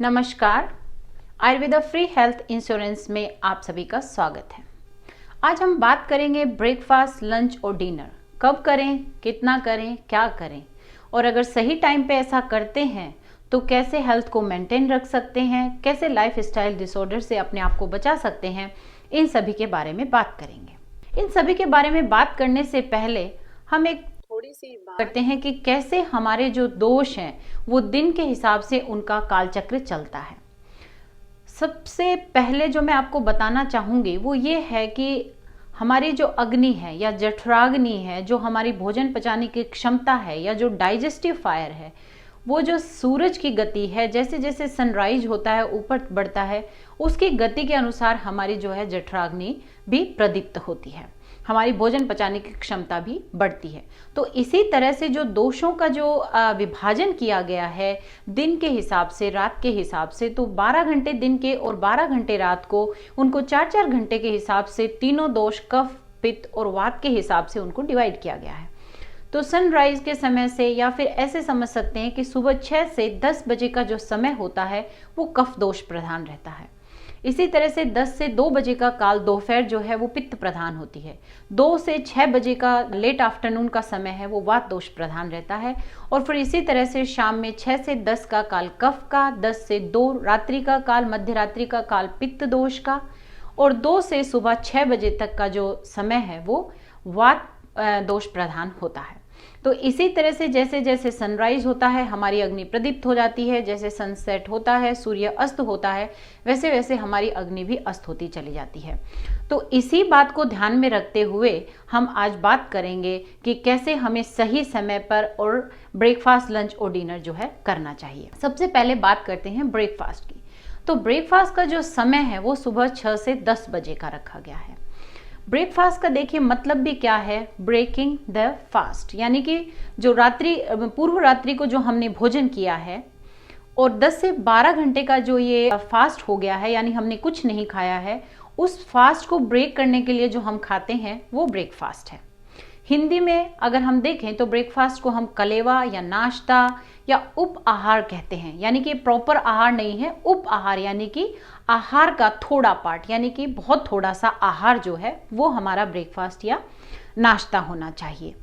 नमस्कार। Ayurveda free health insurance में आप सभी का स्वागत है। आज हम बात करेंगे ब्रेकफास्ट, लंच और डिनर कब करें, कितना करें, क्या करें और अगर सही टाइम पे ऐसा करते हैं तो कैसे हेल्थ को मेंटेन रख सकते हैं, कैसे लाइफ स्टाइल डिसऑर्डर से अपने आप को बचा सकते हैं। इन सभी के बारे में बात करेंगे। इन सभी के बारे में बात करने से पहले हम एक थोड़ी सी बात करते हैं कि कैसे हमारे जो दोष हैं वो दिन के हिसाब से उनका कालचक्र चलता है। सबसे पहले जो मैं आपको बताना चाहूँगी वो ये है कि हमारी जो अग्नि है या जठराग्नि है, जो हमारी भोजन पचाने की क्षमता है या जो डाइजेस्टिव फायर है, वो जो सूरज की गति है, जैसे जैसे सनराइज होता है ऊपर बढ़ता है, उसकी गति के अनुसार हमारी जो है जठराग्नि भी प्रदीप्त होती है, हमारी भोजन पचाने की क्षमता भी बढ़ती है। तो इसी तरह से जो दोषों का जो विभाजन किया गया है दिन के हिसाब से, रात के हिसाब से, तो 12 घंटे दिन के और 12 घंटे रात को, उनको 4-4 घंटे के हिसाब से तीनों दोष कफ, पित्त और वात के हिसाब से उनको डिवाइड किया गया है। तो सनराइज के समय से, या फिर ऐसे समझ सकते हैं कि सुबह 6 से 10 बजे का जो समय होता है वो कफ दोष प्रधान रहता है। इसी तरह से 10 से 2 बजे का काल दोपहर जो है वो पित्त प्रधान होती है। 2 से 6 बजे का लेट आफ्टरनून का समय है वो वात दोष प्रधान रहता है। और फिर इसी तरह से शाम में 6 से 10 का काल कफ का, 10 से 2 रात्रि का काल, मध्य रात्रि का काल पित्त दोष का, और 2 से सुबह 6 बजे तक का जो समय है वो वात दोष प्रधान होता है। तो इसी तरह से जैसे जैसे सनराइज होता है हमारी अग्नि प्रदीप्त हो जाती है, जैसे सनसेट होता है, सूर्य अस्त होता है, वैसे वैसे हमारी अग्नि भी अस्त होती चली जाती है। तो इसी बात को ध्यान में रखते हुए हम आज बात करेंगे कि कैसे हमें सही समय पर और ब्रेकफास्ट, लंच और डिनर जो है करना चाहिए। सबसे पहले बात करते हैं ब्रेकफास्ट की। तो ब्रेकफास्ट का जो समय है वो सुबह 6 से 10 बजे का रखा गया है। ब्रेकफास्ट का देखिए मतलब भी क्या है, ब्रेकिंग द फास्ट, यानी कि जो पूर्व रात्रि को जो हमने भोजन किया है और 10 से 12 घंटे का जो ये फास्ट हो गया है, यानी हमने कुछ नहीं खाया है, उस फास्ट को ब्रेक करने के लिए जो हम खाते हैं वो ब्रेकफास्ट है। हिंदी में अगर हम देखें तो ब्रेकफास्ट को हम कलेवा या नाश्ता या उप आहार कहते हैं, यानी कि प्रॉपर आहार नहीं है, उप आहार यानी कि आहार का थोड़ा पार्ट, यानी कि बहुत थोड़ा सा आहार जो है वो हमारा ब्रेकफास्ट या नाश्ता होना चाहिए।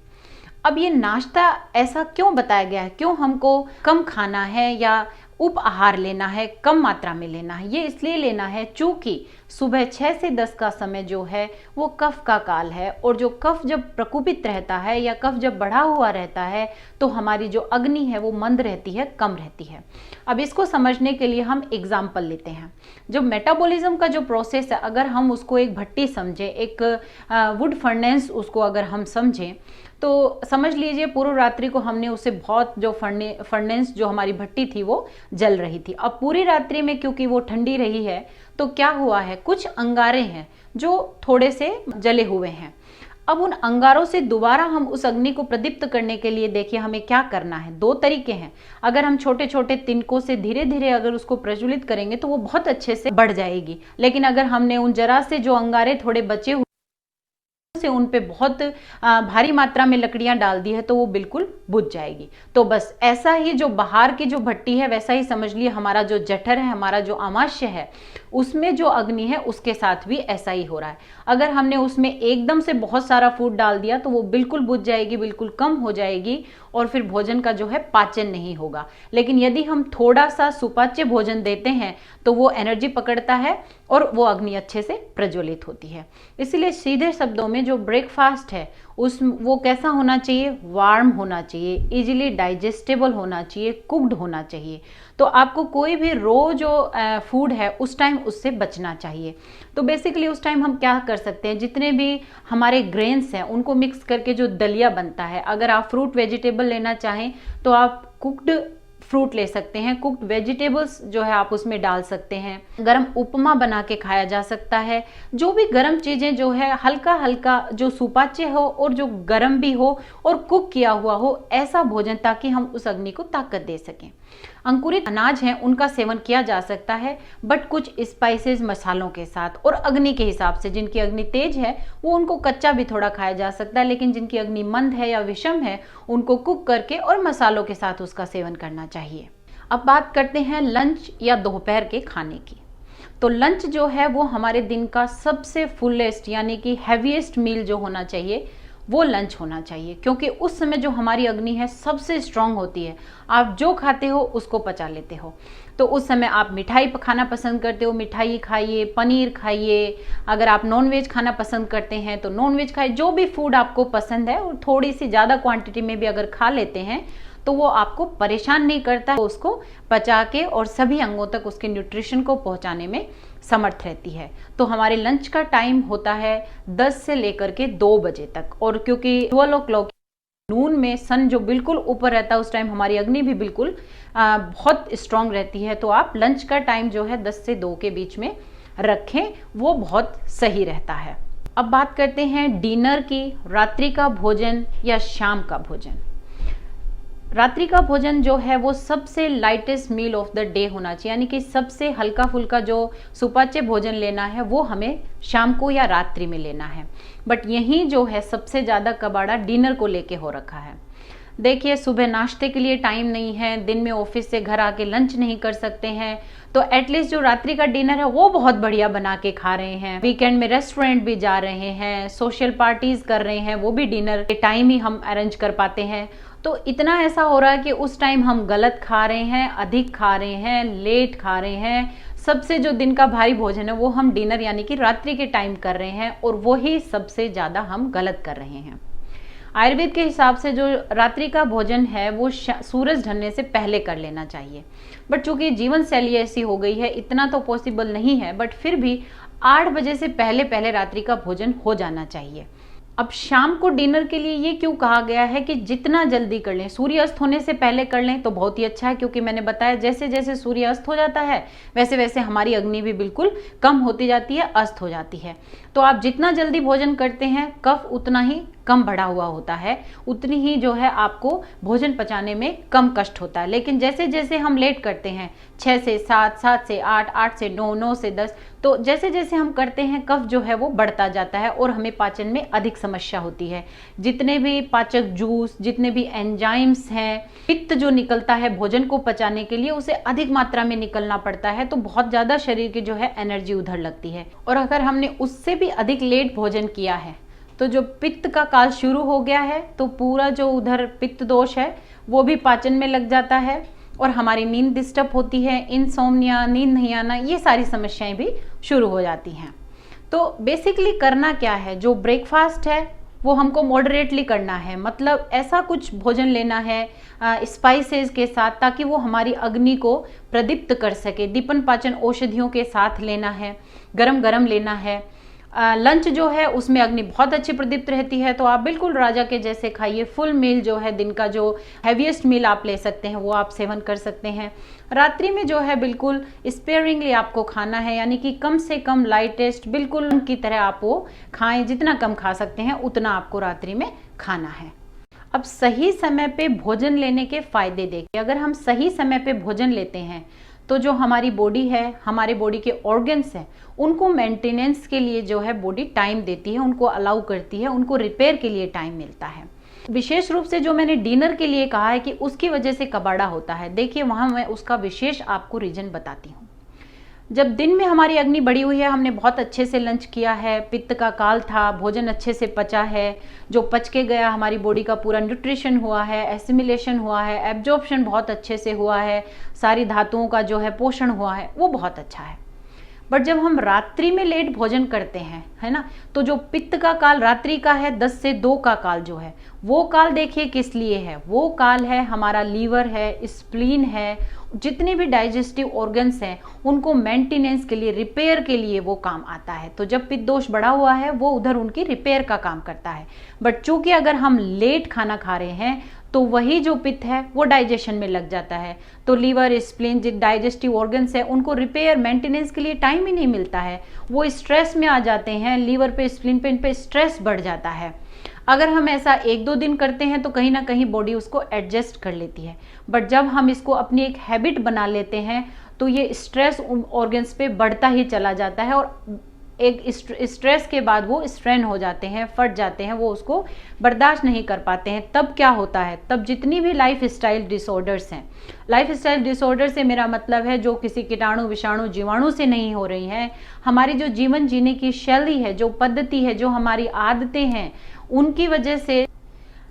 अब ये नाश्ता ऐसा क्यों बताया गया है, क्यों हमको कम खाना है या उप आहार लेना है, कम मात्रा में लेना है? ये इसलिए लेना है चूंकि सुबह 6 से 10 का समय जो है वो कफ का काल है, और जो कफ जब प्रकोपित रहता है या कफ जब बढ़ा हुआ रहता है तो हमारी जो अग्नि है वो मंद रहती है, कम रहती है। अब इसको समझने के लिए हम एग्जाम्पल लेते हैं। जो मेटाबॉलिज्म का जो प्रोसेस है, अगर हम उसको एक भट्टी समझें, एक वुड फर्नेस उसको अगर हम समझें, तो समझ लीजिए पूर्व रात्रि को हमने उसे बहुत जो फर्नेस जो हमारी भट्टी थी वो जल रही थी। अब पूरी रात्रि में क्योंकि वो ठंडी रही है तो क्या हुआ है, कुछ अंगारे हैं जो थोड़े से जले हुए हैं। अब उन अंगारों से दोबारा हम उस अग्नि को प्रदीप्त करने के लिए देखिए हमें क्या करना है। 2 तरीके हैं। अगर हम छोटे छोटे तिनकों से धीरे धीरे अगर उसको प्रज्वलित करेंगे तो वो बहुत अच्छे से बढ़ जाएगी, लेकिन अगर हमने उन जरा से जो अंगारे थोड़े बचे हुए से उन पे बहुत भारी मात्रा में लकड़ियां डाल दी है तो वो बिल्कुल बुझ जाएगी। तो बस ऐसा ही जो बाहर की जो भट्टी है वैसा ही समझ लिए हमारा जो जठर है, हमारा जो आमाशय है, उसमें जो अग्नि है उसके साथ भी ऐसा ही हो रहा है। अगर हमने उसमें एकदम से बहुत सारा फूड डाल दिया तो वो बिल्कुल बुझ जाएगी, बिल्कुल कम हो जाएगी और फिर भोजन का जो है पाचन नहीं होगा। लेकिन यदि हम थोड़ा सा सुपाच्य भोजन देते हैं तो वो एनर्जी पकड़ता है और वो अग्नि अच्छे से प्रज्वलित होती है। इसलिए सीधे शब्दों में जो ब्रेकफास्ट है वो कैसा होना चाहिए, वार्म होना चाहिए, इजीली डाइजेस्टेबल होना चाहिए, कुक्ड होना चाहिए। तो आपको कोई भी रो जो फूड है उस टाइम उससे बचना चाहिए। तो बेसिकली उस टाइम हम क्या कर सकते हैं, जितने भी हमारे ग्रेन्स हैं उनको मिक्स करके जो दलिया बनता है, अगर आप फ्रूट वेजिटेबल लेना चाहें तो आप कुक्ड फ्रूट ले सकते हैं, कुक्ड वेजिटेबल्स जो है आप उसमें डाल सकते हैं। गरम उपमा बना के खाया जा सकता है। जो भी गरम चीजें जो है हल्का हल्का जो सुपाच्य हो और जो गरम भी हो और कुक किया हुआ हो, ऐसा भोजन, ताकि हम उस अग्नि को ताकत दे सकें। अंकुरित अनाज हैं उनका सेवन किया जा सकता है, बट कुछ स्पाइसेस मसालों के साथ और अग्नि के हिसाब से। जिनकी अग्नि तेज है वो उनको कच्चा भी थोड़ा खाया जा सकता है, लेकिन जिनकी अग्नि मंद है या विषम है उनको कुक करके और मसालों के साथ उसका सेवन करना चाहिए। अब बात करते हैं लंच या दोपहर के खाने की। तो लंच जो है वो हमारे दिन का सबसे फुलेस्ट यानी कि हैवीएस्ट मील जो होना चाहिए वो लंच होना चाहिए, क्योंकि उस समय जो हमारी अग्नि है सबसे स्ट्रांग होती है। आप जो खाते हो उसको पचा लेते हो। तो उस समय आप मिठाई खाना पसंद करते हो, मिठाई खाइए, पनीर खाइए। अगर आप नॉनवेज खाना पसंद करते हैं तो नॉनवेज खाइए। जो भी फूड आपको पसंद है और थोड़ी सी ज़्यादा क्वांटिटी में भी अगर खा लेते हैं तो वो आपको परेशान नहीं करता, तो उसको पचा के और सभी अंगों तक उसके न्यूट्रिशन को पहुंचाने में समर्थ रहती है। तो हमारे लंच का टाइम होता है 10 से लेकर के 2 बजे तक। और क्योंकि 12 o'clock नून में सन जो बिल्कुल ऊपर रहता है उस टाइम हमारी अग्नि भी बिल्कुल बहुत स्ट्रांग रहती है। तो आप लंच का टाइम जो है 10 से 2 के बीच में रखें, वो बहुत सही रहता है। अब बात करते हैं डिनर की, रात्रि का भोजन या शाम का भोजन। रात्रि का भोजन जो है वो सबसे lightest meal of the day होना चाहिए, यानी कि सबसे हल्का फुल्का जो सुपाच्य भोजन लेना है वो हमें शाम को या रात्रि में लेना है। बट यही जो है सबसे ज़्यादा कबाड़ा डिनर को लेके हो रखा है। देखिए, सुबह नाश्ते के लिए टाइम नहीं है, दिन में ऑफिस से घर आके लंच नहीं कर सकते हैं, तो एटलीस्ट जो रात्रि का डिनर है वो बहुत बढ़िया बना के खा रहे हैं। वीकेंड में रेस्टोरेंट भी जा रहे हैं, सोशल पार्टीज कर रहे हैं, वो भी डिनर के टाइम ही हम अरेंज कर पाते हैं। तो इतना ऐसा हो रहा है कि उस टाइम हम गलत खा रहे हैं, अधिक खा रहे हैं, लेट खा रहे हैं। सबसे जो दिन का भारी भोजन है वो हम डिनर यानी कि रात्रि के टाइम कर रहे हैं, और वही सबसे ज़्यादा हम गलत कर रहे हैं। आयुर्वेद के हिसाब से जो रात्रि का भोजन है वो सूरज ढलने से पहले कर लेना चाहिए। बट चूंकि जीवन शैली ऐसी हो गई है, इतना तो पॉसिबल नहीं है, बट फिर भी 8 बजे से पहले पहले रात्रि का भोजन हो जाना चाहिए। अब शाम को डिनर के लिए ये क्यों कहा गया है कि जितना जल्दी कर लें, सूर्य अस्त होने से पहले कर लें तो बहुत ही अच्छा है, क्योंकि मैंने बताया जैसे जैसे सूर्य अस्त हो जाता है वैसे वैसे हमारी अग्नि भी बिल्कुल कम होती जाती है, अस्त हो जाती है। तो आप जितना जल्दी भोजन करते हैं कफ उतना ही कम बढ़ा हुआ होता है, उतनी ही जो है आपको भोजन पचाने में कम कष्ट होता है। लेकिन जैसे जैसे हम लेट करते हैं 6 से 7, 7 से 8, 8 से 9, 9 से 10, तो जैसे जैसे हम करते हैं कफ जो है वो बढ़ता जाता है और हमें पाचन में अधिक समस्या होती है। जितने भी पाचक जूस, जितने भी एंजाइम्स हैं, पित्त जो निकलता है भोजन को पचाने के लिए उसे अधिक मात्रा में निकलना पड़ता है, तो बहुत ज़्यादा शरीर की जो है एनर्जी उधर लगती है। और अगर हमने उससे भी अधिक लेट भोजन किया है तो जो पित्त का काल शुरू हो गया है, तो पूरा जो उधर पित्त दोष है वो भी पाचन में लग जाता है और हमारी नींद डिस्टर्ब होती है, इंसोम्निया, नींद नहीं आना, ये सारी समस्याएं भी शुरू हो जाती हैं। तो बेसिकली करना क्या है, जो ब्रेकफास्ट है वो हमको मॉडरेटली करना है, मतलब ऐसा कुछ भोजन लेना है स्पाइसेस के साथ, ताकि वो हमारी अग्नि को प्रदीप्त कर सके। दीपन पाचन औषधियों के साथ लेना है, गरम गरम लेना है। लंच जो है उसमें अग्नि बहुत अच्छी प्रदीप्त रहती है, तो आप बिल्कुल राजा के जैसे खाइए। फुल मील जो है, दिन का जो हैवीएस्ट मील आप ले सकते हैं वो आप सेवन कर सकते हैं। रात्रि में जो है बिल्कुल स्पेयरिंगली आपको खाना है, यानी कि कम से कम लाइटेस्ट बिल्कुल की तरह आप वो खाएं। जितना कम खा सकते हैं उतना आपको रात्रि में खाना है। अब सही समय पे भोजन लेने के फायदे देखिए। अगर हम सही समय पे भोजन लेते हैं तो जो हमारी बॉडी है, हमारे बॉडी के ऑर्गन्स हैं, उनको मेंटेनेंस के लिए जो है बॉडी टाइम देती है, उनको अलाउ करती है, उनको रिपेयर के लिए टाइम मिलता है। विशेष रूप से जो मैंने डिनर के लिए कहा है कि उसकी वजह से कबाड़ा होता है, देखिए वहां मैं उसका विशेष आपको रीजन बताती हूँ। जब दिन में हमारी अग्नि बढ़ी हुई है, हमने बहुत अच्छे से लंच किया है, पित्त का काल था, भोजन अच्छे से पचा है, जो पच के गया, हमारी बॉडी का पूरा न्यूट्रिशन हुआ है, एसिमिलेशन हुआ है, एब्जॉर्प्शन बहुत अच्छे से हुआ है, सारी धातुओं का जो है पोषण हुआ है, वो बहुत अच्छा है। बट जब हम रात्रि में लेट भोजन करते हैं, है ना, तो जो पित्त का काल रात्रि का है 10 से 2 का काल जो है, वो काल देखिए किस लिए है। वो काल है हमारा लीवर है, स्प्लीन है, जितने भी डाइजेस्टिव ऑर्गन्स हैं उनको मेंटेनेंस के लिए, रिपेयर के लिए वो काम आता है। तो जब पित्त दोष बढ़ा हुआ है वो उधर उनकी रिपेयर का काम करता है। बट चूंकि अगर हम लेट खाना खा रहे हैं तो वही जो पित्त है वो डाइजेशन में लग जाता है, तो लीवर, स्प्लीन, जो डाइजेस्टिव ऑर्गन्स है उनको रिपेयर, मेंटेनेंस के लिए टाइम ही नहीं मिलता है। वो स्ट्रेस में आ जाते हैं, लीवर पे, स्प्लीन पे, इन पे स्ट्रेस बढ़ जाता है। अगर हम ऐसा 1-2 दिन करते हैं तो कहीं ना कहीं बॉडी उसको एडजस्ट कर लेती है। बट जब हम इसको अपनी एक हैबिट बना लेते हैं तो ये स्ट्रेस ऑर्गन्स पे बढ़ता ही चला जाता है और एक स्ट्रेस के बाद वो स्ट्रेन हो जाते हैं, फट जाते हैं, वो उसको बर्दाश्त नहीं कर पाते हैं। तब क्या होता है, तब जितनी भी लाइफ स्टाइल डिसऑर्डर्स हैं, लाइफ स्टाइल डिसऑर्डर से मेरा मतलब है जो किसी कीटाणु विषाणु जीवाणु से नहीं हो रही हैं, हमारी जो जीवन जीने की शैली है, जो पद्धति है, जो हमारी आदतें हैं, उनकी वजह से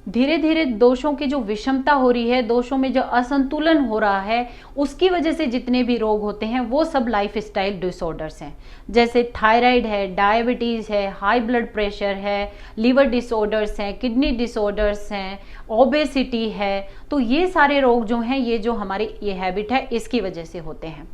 धीरे धीरे दोषों की जो विषमता हो रही है, दोषों में जो असंतुलन हो रहा है, उसकी वजह से जितने भी रोग होते हैं वो सब लाइफ स्टाइल डिसऑर्डर्स हैं। जैसे थायराइड है, डायबिटीज़ है, हाई ब्लड प्रेशर है, लिवर डिसऑर्डर्स हैं, किडनी डिसऑर्डर्स हैं, ओबेसिटी है। तो ये सारे रोग जो हैं, ये जो हमारी ये हैबिट है, इसकी वजह से होते हैं।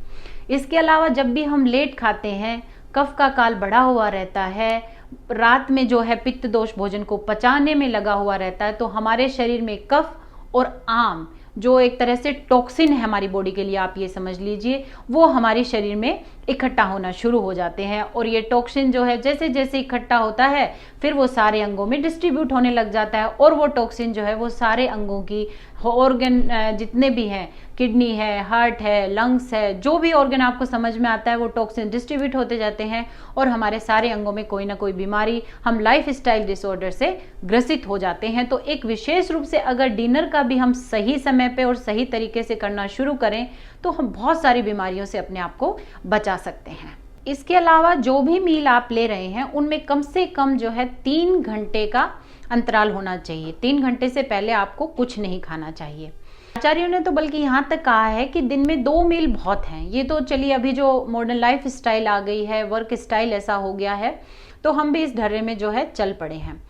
इसके अलावा जब भी हम लेट खाते हैं, कफ का काल बढ़ा हुआ रहता है, रात में जो है पित्त दोष भोजन को पचाने में लगा हुआ रहता है, तो हमारे शरीर में कफ और आम जो एक तरह से टॉक्सिन है हमारी बॉडी के लिए, आप ये समझ लीजिए, वो हमारे शरीर में इकट्ठा होना शुरू हो जाते हैं। और ये टॉक्सिन जो है जैसे जैसे इकट्ठा होता है, फिर वो सारे अंगों में डिस्ट्रीब्यूट होने लग जाता है, और वो टॉक्सिन जो है वो सारे अंगों की ऑर्गन जितने भी हैं, किडनी है, हार्ट है, लंग्स है, जो भी ऑर्गन आपको समझ में आता है, वो टॉक्सिन डिस्ट्रीब्यूट होते जाते हैं और हमारे सारे अंगों में कोई ना कोई बीमारी, हम लाइफ स्टाइल डिसऑर्डर से ग्रसित हो जाते हैं। तो एक विशेष रूप से अगर डिनर का भी हम सही समय पे और सही तरीके से करना शुरू करें, तो हम बहुत सारी बीमारियों से अपने आप को बचा सकते हैं। इसके अलावा जो भी मील आप ले रहे हैं, उनमें कम से कम जो है 3 घंटे का अंतराल होना चाहिए। 3 घंटे से पहले आपको कुछ नहीं खाना चाहिए। आचार्यों ने तो बल्कि यहाँ तक कहा है कि दिन में 2 मील बहुत हैं। ये तो चलिए अभी जो मॉडर्न लाइफ स्टाइल आ गई है, वर्क स्टाइल ऐसा हो गया है, तो हम भी इस ढर्रे में जो है चल पड़े हैं,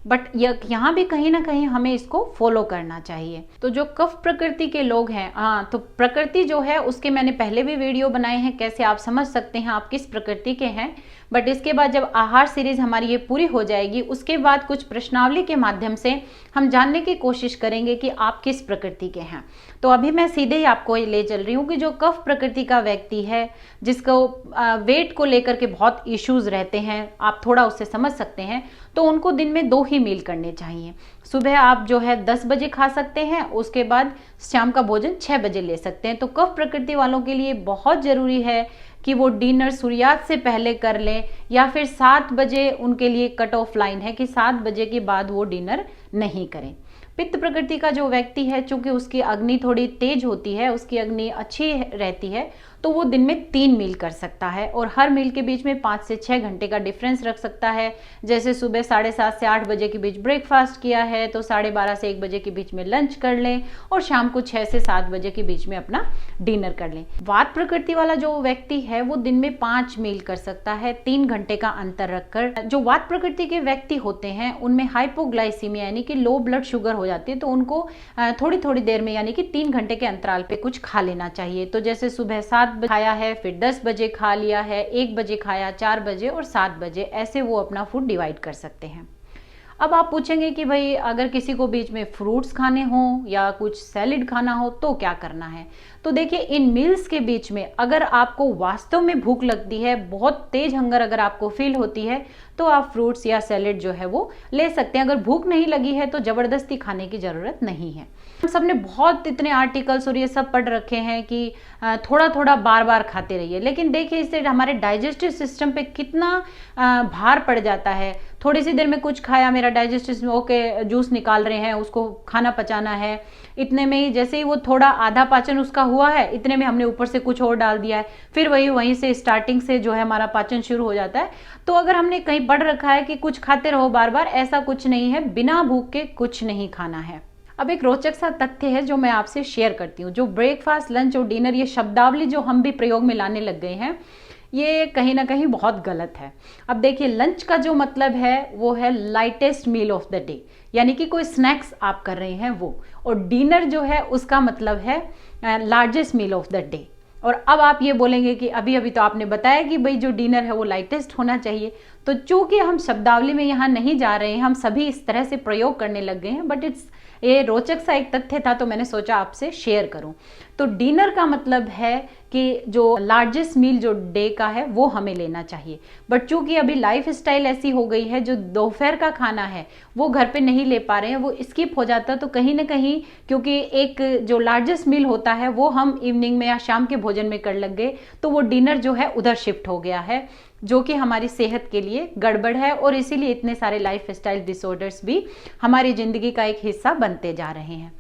बट यहाँ भी कहीं ना कहीं हमें इसको फॉलो करना चाहिए। तो जो कफ प्रकृति के लोग हैं, हाँ, तो प्रकृति जो है उसके मैंने पहले भी वीडियो बनाए हैं, कैसे आप समझ सकते हैं आप किस प्रकृति के हैं। बट इसके बाद जब आहार सीरीज हमारी ये पूरी हो जाएगी, उसके बाद कुछ प्रश्नावली के माध्यम से हम जानने की कोशिश करेंगे कि आप किस प्रकृति के हैं। तो अभी मैं सीधे ही आपको ये ले चल रही हूँ कि जो कफ प्रकृति का व्यक्ति है, जिसको वेट को लेकर के बहुत इश्यूज रहते हैं, आप थोड़ा उससे समझ सकते हैं, तो उनको दिन में 2 ही मील करने चाहिए। सुबह आप जो है 10 बजे खा सकते हैं, उसके बाद शाम का भोजन 6 बजे ले सकते हैं। तो कफ प्रकृति वालों के लिए बहुत ज़रूरी है कि वो डिनर सूर्यास्त से पहले कर लें, या फिर 7 बजे उनके लिए कट ऑफ लाइन है कि 7 बजे के बाद वो डिनर नहीं करें। पित्त प्रकृति का जो व्यक्ति है, चूंकि उसकी अग्नि थोड़ी तेज होती है, उसकी अग्नि अच्छी रहती है, तो वो दिन में 3 मील कर सकता है और हर मील के बीच में 5 से 6 घंटे का डिफरेंस रख सकता है। जैसे सुबह 7:30 से 8 बजे के बीच ब्रेकफास्ट किया है, तो 12:30 से 1 बजे के बीच में लंच कर लें और शाम को 6 से 7 बजे के बीच में अपना डिनर कर लें। वात प्रकृति वाला जो व्यक्ति है वो दिन में 5 मील कर सकता है, 3 घंटे का अंतर रखकर। जो वात प्रकृति के व्यक्ति होते हैं उनमें हाइपोग्लाइसीमिया यानी कि लो ब्लड शुगर हो जाती है, तो उनको थोड़ी थोड़ी देर में यानी कि 3 घंटे के अंतराल पे कुछ खा लेना चाहिए। तो जैसे सुबह 7 बजे खाया है, फिर 10 बजे खा लिया है, 1 बजे खाया, 4 बजे और 7 बजे, ऐसे वो अपना फूड डिवाइड कर सकते हैं। अब आप पूछेंगे कि भाई अगर किसी को बीच में फ्रूट्स खाने हो या कुछ सैलेड खाना हो तो क्या करना है। तो देखिए, इन मील्स के बीच में अगर आपको वास्तव में भूख लगती है, बहुत तेज हंगर अगर आपको फील होती है, तो आप फ्रूट्स या सैलेड जो है वो ले सकते हैं। अगर भूख नहीं लगी है तो जबरदस्ती खाने की जरूरत नहीं है। हम सबने बहुत इतने आर्टिकल्स और ये सब पढ़ रखे हैं कि थोड़ा थोड़ा बार बार खाते रहिए, लेकिन देखिए इससे हमारे डाइजेस्टिव सिस्टम पे कितना भार पड़ जाता है। थोड़ी सी देर में कुछ खाया, मेरा डाइजेस्टिव ओके, जूस निकाल रहे हैं, उसको खाना पचाना है, इतने में ही जैसे ही वो थोड़ा आधा पाचन उसका हुआ है, इतने में हमने ऊपर से कुछ और डाल दिया है, फिर वहीं से स्टार्टिंग से जो है हमारा पाचन शुरू हो जाता है। तो अगर हमने कहीं पढ़ रखा है कि कुछ खाते रहो बार बार, ऐसा कुछ नहीं है, बिना भूख के कुछ नहीं खाना है। अब एक रोचक सा तथ्य है जो मैं आपसे शेयर करती हूँ। जो ब्रेकफास्ट, लंच और डिनर, ये शब्दावली जो हम भी प्रयोग में लाने लग गए हैं, ये कहीं ना कहीं बहुत गलत है। अब देखिए, लंच का जो मतलब है वो है lightest meal of the day, यानी कि कोई स्नैक्स आप कर रहे हैं वो, और डिनर जो है उसका मतलब है largest meal of the day. और अब आप ये बोलेंगे कि अभी अभी तो आपने बताया कि भाई जो डिनर है वो लाइटेस्ट होना चाहिए। तो चूंकि हम शब्दावली में यहाँ नहीं जा रहे हैं, हम सभी इस तरह से प्रयोग करने लग गए हैं, बट ये रोचक सा एक तथ्य था तो मैंने सोचा आपसे शेयर करूं। तो डिनर का मतलब है कि जो लार्जेस्ट मील जो डे का है वो हमें लेना चाहिए। बट चूंकि अभी लाइफ स्टाइल ऐसी हो गई है, जो दोपहर का खाना है वो घर पे नहीं ले पा रहे हैं, वो स्किप हो जाता है। तो कहीं ना कहीं क्योंकि एक जो लार्जेस्ट मील होता है वो हम इवनिंग में या शाम के भोजन में कर लग गए, तो वो डिनर जो है उधर शिफ्ट हो गया है। जो कि हमारी सेहत के लिए गड़बड़ है और इसीलिए इतने सारे लाइफस्टाइल डिसऑर्डर्स भी हमारी जिंदगी का एक हिस्सा बनते जा रहे हैं।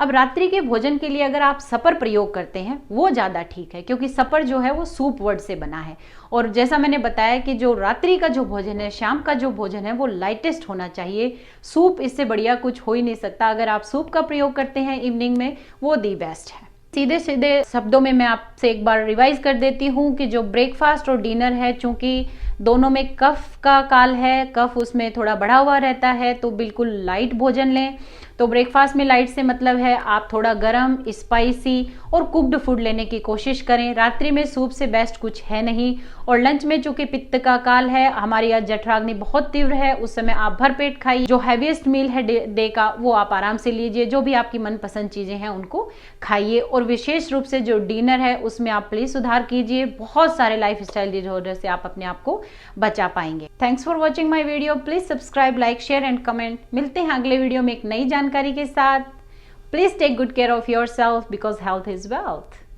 अब रात्रि के भोजन के लिए अगर आप सपर प्रयोग करते हैं वो ज़्यादा ठीक है, क्योंकि सपर जो है वो सूप वर्ड से बना है। और जैसा मैंने बताया कि जो रात्रि का जो भोजन है, शाम का जो भोजन है वो लाइटेस्ट होना चाहिए। सूप इससे बढ़िया कुछ हो ही नहीं सकता। अगर आप सूप का प्रयोग करते हैं इवनिंग में, वो दी बेस्ट है। सीधे सीधे शब्दों में मैं आपसे एक बार रिवाइज कर देती हूँ कि जो ब्रेकफास्ट और डिनर है, चूंकि दोनों में कफ का काल है, कफ उसमें थोड़ा बढ़ा हुआ रहता है, तो बिल्कुल लाइट भोजन लें। तो ब्रेकफास्ट में लाइट से मतलब है आप थोड़ा गरम, स्पाइसी और कुक्ड फूड लेने की कोशिश करें। रात्रि में सूप से बेस्ट कुछ है नहीं। और लंच में चूंकि पित्त का काल है, हमारी आज जठराग्नि बहुत तीव्र है, उस समय आप भरपेट खाइए। जो हैवीएस्ट मील है डे का वो आप आराम से लीजिए। जो भी आपकी मनपसंद चीजें हैं उनको खाइए। और विशेष रूप से जो डिनर है उसमें आप प्लीज सुधार कीजिए। बहुत सारे लाइफस्टाइल डिसऑर्डर से आप अपने आप को बचा पाएंगे। Thanks for watching my video. Please subscribe, like, share and comment. मिलते हैं अगले वीडियो में एक नई जानकारी के साथ। Please take good care of yourself because health is wealth.